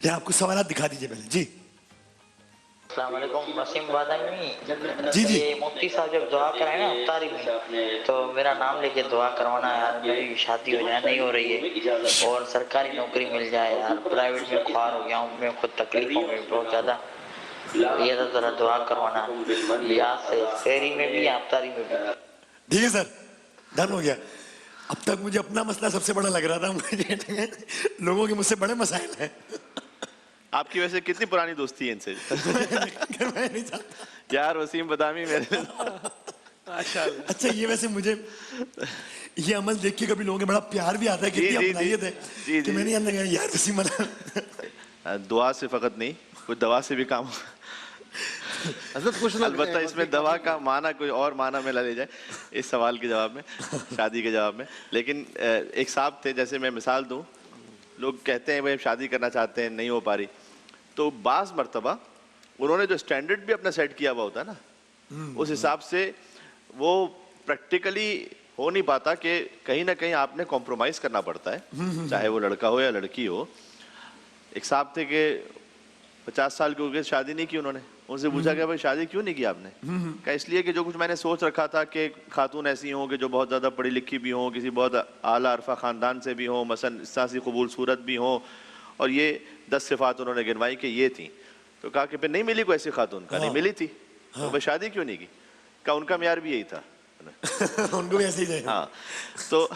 ये आपको सवाल दिखा दीजिए पहले जी। अस्सलामुअलैकुम वसीम बादामी। जी जी। ये मुफ्ती साहब जब दुआ कराए ना इफ्तारी में, तो मेरा नाम लेके दुआ करवाना यार, मेरी शादी हो जाए, नहीं हो रही है, और सरकारी नौकरी मिल जाए यार। प्राइवेट में ख्वार हो गया हूँ मैं, खुद तकलीफों में बहुत ज़्यादा। ये तो ज़रा दुआ करवाना याद से, फेरी में भी इफ्तारी में भी। ठीक है सर, डन हो गया। अब तक मुझे अपना मसला सबसे बड़ा लग रहा था, मुझे लोगों के मुझसे बड़े मसाइल हैं। आपकी वैसे कितनी पुरानी दोस्ती है इनसे? मैं नहीं चाहता यार वसीम बदामी मेरे अच्छा ये वैसे मुझे ये अमल देख के कभी लोगों के बड़ा प्यार भी आता है, कितनी अपनाइयत है कि मैंने यार वसीम दुआ से फकत नहीं, कुछ दवा से भी काम। अलबत्ता इसमें दवा का माना कोई और माना में ले जाए इस सवाल के जवाब में, शादी के जवाब में। लेकिन एक साहब थे, जैसे मैं मिसाल दूं, लोग कहते हैं भाई शादी करना चाहते हैं, नहीं हो पा रही, तो बाज़ मर्तबा उन्होंने जो स्टैंडर्ड भी अपना सेट किया हुआ होता है ना, उस हिसाब से वो प्रैक्टिकली हो नहीं पाता कि कहीं ना कहीं आपने कॉम्प्रोमाइज़ करना पड़ता है, चाहे वो लड़का हो या लड़की हो। एक साहब थे कि 50 साल की उम्र शादी नहीं की उन्होंने। उनसे पूछा गया भाई शादी क्यों नहीं की आपने? कहा इसलिए कि जो कुछ मैंने सोच रखा था कि खातून ऐसी हों कि जो बहुत ज़्यादा पढ़ी लिखी भी हों, किसी बहुत आला अरफा ख़ानदान से भी हों, मसलन इस तरह से कबूल सूरत भी हों, और ये 10 सिफ़ात उन्होंने गिनवाई कि ये थी। तो कहा कि फिर नहीं मिली कोई ऐसी खातून? का नहीं मिली थी। तो भाई शादी क्यों नहीं की? का उनका म्यार भी यही था। उनको भी ऐसे ही। हाँ, तो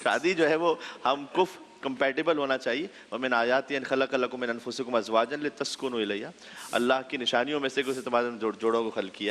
शादी जो है वो हम कुफ कंपैटिबल होना चाहिए। और मैं आयात खलक लकुम मिन अनफुसिकुम अज़वाजन लितस्कुनु इलैहा, अल्लाह की निशानियों में से कुछ तुम्हारे जोड़ों को खल किया है।